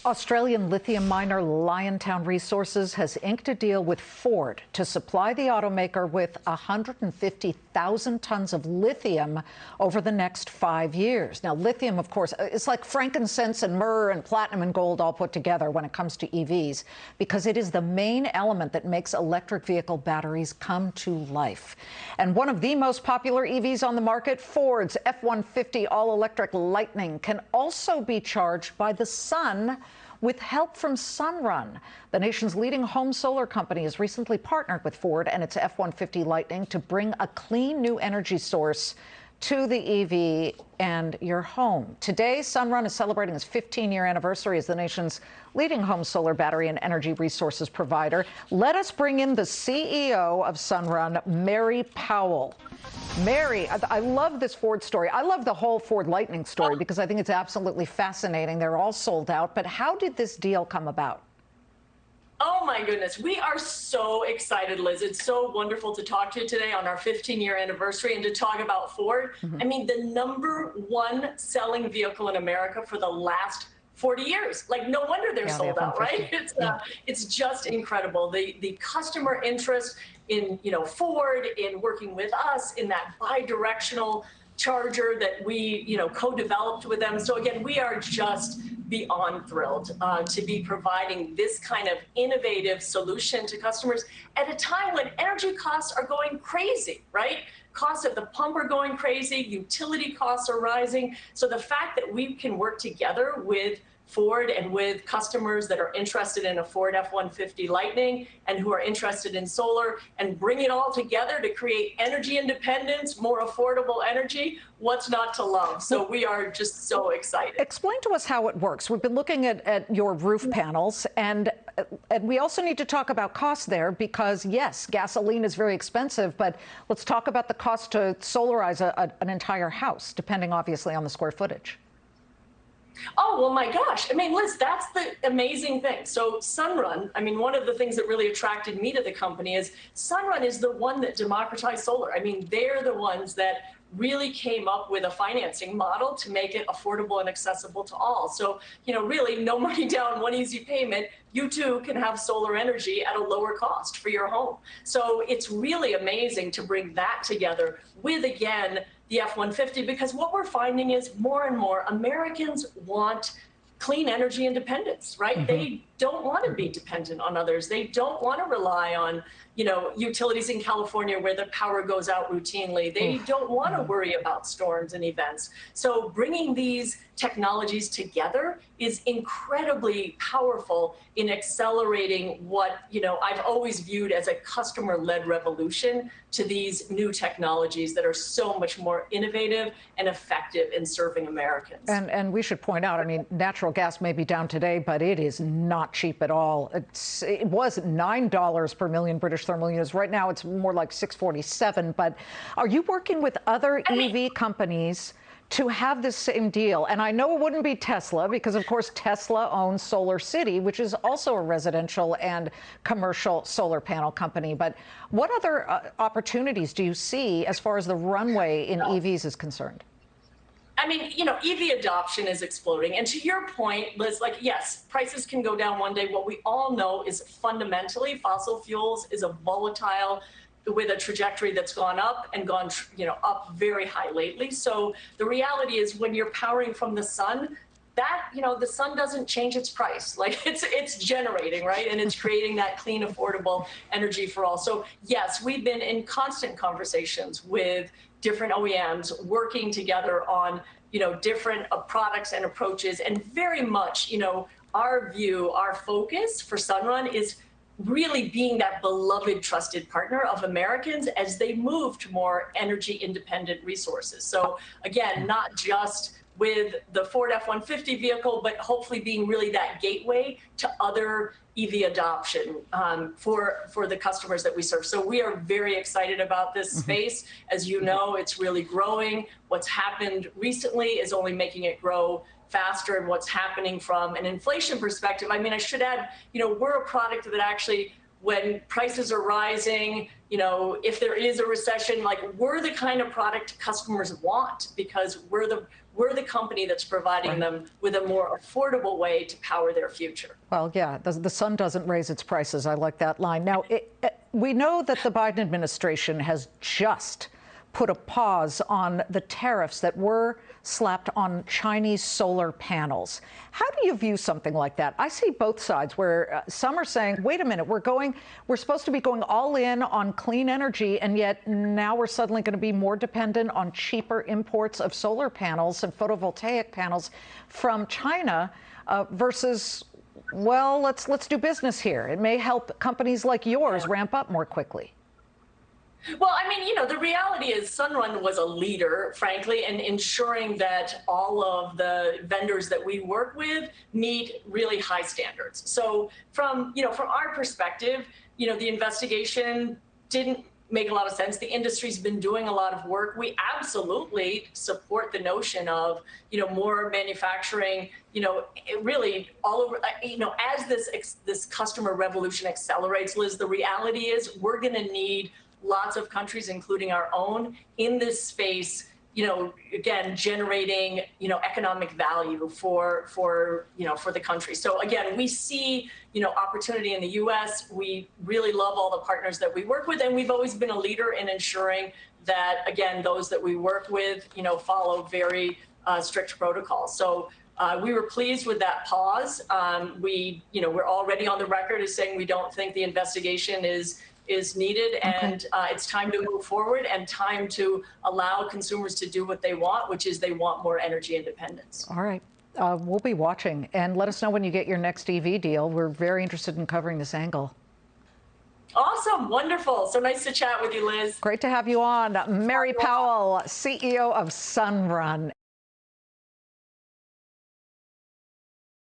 Australian lithium miner Liontown Resources has inked a deal with Ford to supply the automaker with 150,000 tons of lithium over the next 5 years. Now, lithium, of course, is like frankincense and myrrh and platinum and gold all put together when it comes to EVs, because it is the main element that makes electric vehicle batteries come to life. And one of the most popular EVs on the market, Ford's F-150 all-electric Lightning, can also be charged by the sun with help from Sunrun. The nation's leading home solar company has recently partnered with Ford and its F-150 Lightning to bring a clean new energy source to the EV and your home. Today, Sunrun is celebrating its 15-year anniversary as the nation's leading home solar battery and energy resources provider. Let us bring in the CEO of Sunrun, Mary Powell. Mary, I love this Ford story. I love the whole Ford Lightning story because I think it's absolutely fascinating. They're all sold out. But how did this deal come about? Oh my goodness, we are so excited, Liz. It's so wonderful to talk to you today on our 15-year anniversary and to talk about Ford. I mean, the #1 selling vehicle in America for the last 40 years. Like, no wonder they're sold out, right? It's just incredible. The customer interest in, Ford, in working with us, in that bi-directional charger that we, co-developed with them. So again, we are just beyond thrilled to be providing this kind of innovative solution to customers at a time when energy costs are going crazy, right? Costs at the pump are going crazy, utility costs are rising. So the fact that we can work together with Ford and with customers that are interested in a Ford F-150 Lightning and who are interested in solar and bring it all together to create energy independence, more affordable energy, what's not to love? So we are just so excited. Explain to us how it works. We've been looking at your roof panels, and we also need to talk about costs there because, yes, gasoline is very expensive, but let's talk about the cost to solarize an entire house, depending obviously on the square footage. Oh, well, my gosh. I mean, Liz, that's the amazing thing. So Sunrun, I mean, one of the things that really attracted me to the company is Sunrun is the one that democratized solar. I mean, they're the ones that really came up with a financing model to make it affordable and accessible to all. So, really no money down, one easy payment. You too can have solar energy at a lower cost for your home. So it's really amazing to bring that together with, again, the F-150, because what we're finding is more and more Americans want clean energy independence, right? They don't want to be dependent on others. They don't want to rely on, utilities in California where the power goes out routinely. They don't want to worry about storms and events. So bringing these technologies together is incredibly powerful in accelerating what, I've always viewed as a customer-led revolution to these new technologies that are so much more innovative and effective in serving Americans. And we should point out, I mean, natural gas may be down today, but it is not cheap at all. It was $9 per million British thermal units. Right now, it's more like $6.47. But are you working with other EV companies to have this same deal? And I know it wouldn't be Tesla because, of course, Tesla owns Solar City, which is also a residential and commercial solar panel company. But what other opportunities do you see as far as the runway in EVs is concerned? I mean, EV adoption is exploding. And to your point, Liz, yes, prices can go down one day. What we all know is fundamentally fossil fuels is a volatile with a trajectory that's gone up and gone, up very high lately. So the reality is when you're powering from the sun, that, the sun doesn't change its price. Like it's generating, right? And it's creating that clean, affordable energy for all. So yes, we've been in constant conversations with different OEMs working together on, different products and approaches. And very much, our view, our focus for Sunrun is really being that beloved, trusted partner of Americans as they move to more energy independent resources. So again, not just with the Ford F-150 vehicle, but hopefully being really that gateway to other EV adoption for the customers that we serve. So we are very excited about this space. As you know, it's really growing. What's happened recently is only making it grow faster, and what's happening from an inflation perspective. I mean, I should add, we're a product that actually when prices are rising, if there is a recession, like we're the kind of product customers want because we're the company that's providing them with a more affordable way to power their future. Well, yeah, the sun doesn't raise its prices. I like that line. Now, we know that the Biden administration has just put a pause on the tariffs that were slapped on Chinese solar panels. How do you view something like that? I see both sides where some are saying, wait a minute, we're supposed to be going all in on clean energy, and yet now we're suddenly going to be more dependent on cheaper imports of solar panels and photovoltaic panels from China versus, well, let's do business here. It may help companies like yours ramp up more quickly. Well, I mean, the reality is Sunrun was a leader, frankly, in ensuring that all of the vendors that we work with meet really high standards. So from our perspective, the investigation didn't make a lot of sense. The industry's been doing a lot of work. We absolutely support the notion of, more manufacturing, really all over, as this customer revolution accelerates, Liz, the reality is we're going to need lots of countries, including our own, in this space, again, generating, economic value for the country. So again, we see, opportunity in the U.S. We really love all the partners that we work with, and we've always been a leader in ensuring that, again, those that we work with, follow very strict protocols. So we were pleased with that pause. We're already on the record as saying we don't think the investigation is needed, and it's time to move forward and time to allow consumers to do what they want, which is they want more energy independence. All right. We'll be watching, and let us know when you get your next EV deal. We're very interested in covering this angle. Awesome. Wonderful. So nice to chat with you, Liz. Great to have you on. Mary Powell, CEO of Sunrun.